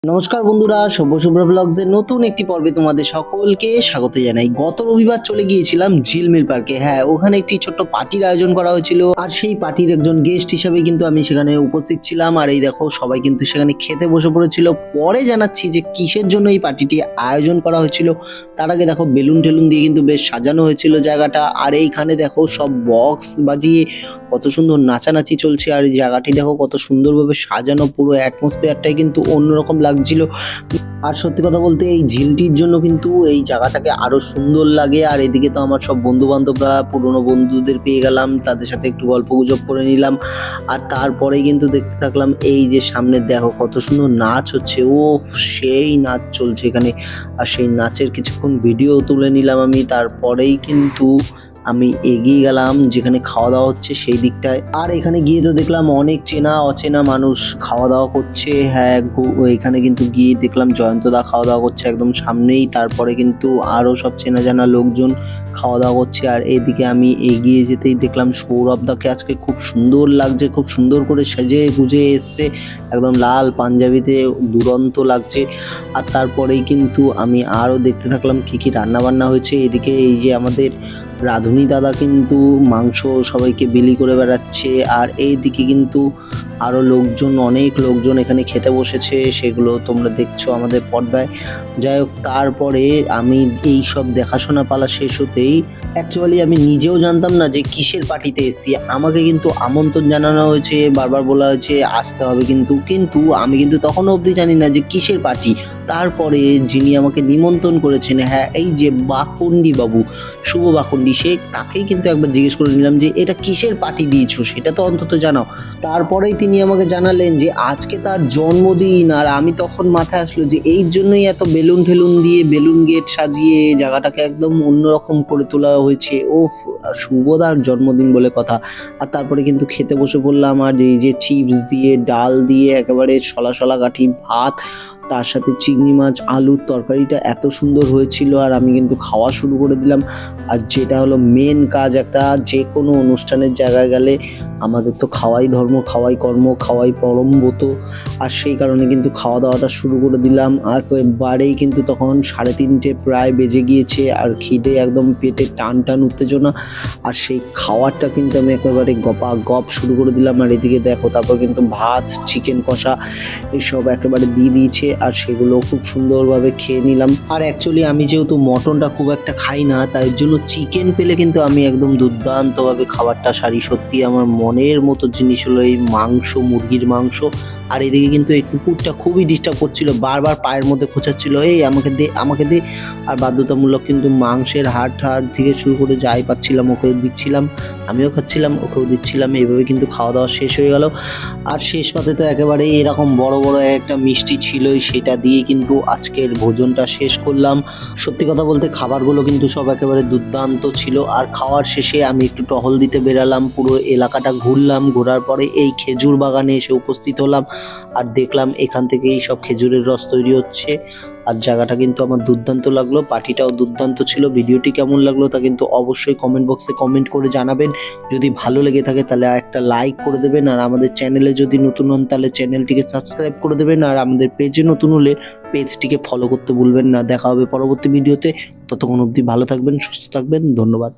নমস্কার বন্ধুরা, সভ্য শুভ্র ব্লগসের নতুন একটি পর্বে তোমাদের সকলকে স্বাগত জানাই। গত রবিবার চলে গিয়েছিলাম ঝিলমিল পার্কে। হ্যাঁ, ওখানে একটি ছোট্ট পার্টির আয়োজন করা হয়েছিল আর সেই পার্টির একজন গেস্ট হিসেবে কিন্তু আমি সেখানে উপস্থিত ছিলাম। আর এই দেখো, সবাই কিন্তু সেখানে খেতে বসে পড়েছিল। পরে জানাচ্ছি যে কিসের জন্য এই পার্টিটি আয়োজন করা হয়েছিল। তার আগে দেখো, বেলুন টেলুন দিয়ে কিন্তু বেশ সাজানো হয়েছিল জায়গাটা। আর এইখানে দেখো, সব বক্স বাজিয়ে কত সুন্দর নাচানাচি চলছে। আর এই জায়গাটি দেখো কত সুন্দরভাবে সাজানো, পুরো অ্যাটমসফিয়ারটাই কিন্তু অন্যরকম লাগছিল। আর সত্যি কথা বলতে এই ঝিলটির জন্য কিন্তু এই জায়গাটাকে আরো সুন্দর লাগে। আর এদিকে তো আমার সব বন্ধু বান্ধবরা, পুরনো বন্ধুদের পেয়ে গেলাম, তাদের সাথে একটু গল্প গুজব করে নিলাম। আর তারপরে কিন্তু দেখতে থাকলাম এই যে সামনে দেখো কত সুন্দর নাচ হচ্ছে। ও, সেই নাচ চলছে এখানে। আর সেই নাচের কিছুক্ষণ ভিডিও তুলে নিলাম আমি। তারপরেই কিন্তু আমি এগিয়ে গেলাম যেখানে খাওয়া দাওয়া হচ্ছে সেই দিকটায়। আর এখানে গিয়ে তো দেখলাম অনেক চেনা অচেনা মানুষ খাওয়া দাওয়া করছে। হ্যাঁ, এখানে কিন্তু গিয়ে দেখলাম জয়ন্তদা খাওয়া দাওয়া করছে একদম সামনেই। তারপরে কিন্তু আরো সব চেনা জানা লোকজন খাওয়া দাওয়া করছে। আর এদিকে আমি এগিয়ে যেতেই দেখলাম সৌরভদাকে আজকে খুব সুন্দর লাগছে, খুব সুন্দর করে সেজে গুজে এসছে, একদম লাল পাঞ্জাবিতে দুরন্ত লাগছে। আর তারপরেই কিন্তু আমি আরো দেখতে থাকলাম কি কি রান্না বান্না হয়েছে। এদিকে এই যে আমাদের রাঁধুনি দাদা কিন্তু মাংস সবাইকে বিলি করে বেড়াচ্ছে। আর এইদিকে কিন্তু আরো লোকজন, অনেক লোকজন এখানে খেতে বসেছে, সেগুলো তোমরা দেখছো আমাদের পর্দায়। যাই হোক, তারপরে আমি এই সব দেখাশোনা পালা শেষ হতেই অ্যাকচুয়ালি আমি নিজেও জানতাম না যে কিসের পার্টিতে এসেছি। আমাকে কিন্তু আমন্ত্রণ জানানো হয়েছে, বারবার বলা হয়েছে আসতে হবে, কিন্তু আমি কিন্তু তখনও অবধি জানি না যে কিসের পার্টি। তারপরে যিনি আমাকে নিমন্ত্রণ করেছেন, হ্যাঁ, এই যে বাকুন্ডি বাবু, শুভ বাকুন্ডি, সে তাকেই কিন্তু একবার জিজ্ঞেস করে নিলাম যে এটা কিসের পার্টি দিয়েছো, সেটা তো অন্তত জানাও। তারপরেই তিনি আমাকে জানালেন যে আজকে তার জন্মদিন। আর আমি তখন মাথায় আসলো যে এই জন্যই এত বেলুন ঠেলুন দিয়ে, বেলুন গেট সাজিয়ে জায়গাটাকে একদম অন্যরকম করে তোলা হয়েছে। ওফ, শুভদার জন্মদিন বলে কথা। আর তারপরে কিন্তু খেতে বসে পড়লাম। আর এই যে চিপস দিয়ে, ডাল দিয়ে, একেবারে শলা শলা কাঠি ভাত, তার সাথে চিংড়ি মাছ, আলুর তরকারিটা এত সুন্দর হয়েছিল। আর আমি কিন্তু খাওয়া শুরু করে দিলাম। আর যেটা হলো মেন কাজ, একটা যে কোনো অনুষ্ঠানের জায়গায় গেলে আমাদের তো খাওয়াই ধর্ম, খাওয়াই কর্ম, খাওয়াই পরম ব্রত। আর সেই কারণে কিন্তু খাওয়া দাওয়াটা শুরু করে দিলাম। আর একেবারেই কিন্তু তখন 3:30 প্রায় বেজে গিয়েছে। আর খিদে একদম, পেটে টান টান উত্তেজনা। আর সেই খাওয়ারটা কিন্তু আমি একেবারে গপ শুরু করে দিলাম। আর এদিকে দেখো, তারপর কিন্তু ভাত, চিকেন কষা এসব একেবারে দিয়ে দিয়েছে। আর সেগুলো খুব সুন্দরভাবে খেয়ে নিলাম। আর অ্যাকচুয়ালি আমি যেহেতু মটনটা খুব একটা খাই না, তাই জন্য চিকেন পেলে কিন্তু আমি একদম দুর্দান্তভাবে খাবারটা সারি। সত্যি আমার মনের মতো জিনিস হলো এই মাংস, মুরগির মাংস। আর এদিকে কিন্তু এই কুকুরটা খুবই ডিস্টার্ব করছিল, বারবার পায়ের মধ্যে খোঁচাচ্ছিল, এই আমাকে দে, আমাকে দে। আর বাধ্যতামূলক কিন্তু মাংসের হাড় থেকে শুরু করে যাই পাচ্ছিলাম ওকে দিচ্ছিলাম, আমিও খাচ্ছিলাম, ওকেও দিচ্ছিলাম। এইভাবে কিন্তু খাওয়া দাওয়া শেষ হয়ে গেল। আর শেষ পাতে তো একেবারে এরকম বড় বড় একটা মিষ্টি ছিলই, সেটা দিয়ে কিন্তু আজকের ভোজনটা শেষ করলাম। সত্যি কথা বলতে খাবারগুলো কিন্তু সব একেবারে দুর্দান্ত ছিল। আর খাওয়ার শেষে আমি একটু টহল দিতে বেরালাম, পুরো এলাকাটা ঘুরলাম। ঘোরার পরে এই খেজুর বাগানে এসে উপস্থিত হলাম। আর দেখলাম এখান থেকেই সব খেজুরের রস তৈরি হচ্ছে। আর জায়গাটা কিন্তু আমার দুর্দান্ত লাগলো, পার্টিটাও দুর্দান্ত ছিল। ভিডিওটি কেমন লাগলো তা কিন্তু অবশ্যই কমেন্ট বক্সে কমেন্ট করে জানাবেন। যদি ভালো লেগে থাকে তাহলে একটা লাইক করে দেবেন। আর আমাদের চ্যানেলে যদি নতুন হন তাহলে চ্যানেলটিকে সাবস্ক্রাইব করে দেবেন। আর আমাদের পেজে নতুন হলে পেজটিকে ফলো করতে ভুলবেন না। দেখা হবে পরবর্তী ভিডিওতে। ততক্ষণ অবধি ভালো থাকবেন, সুস্থ থাকবেন। ধন্যবাদ।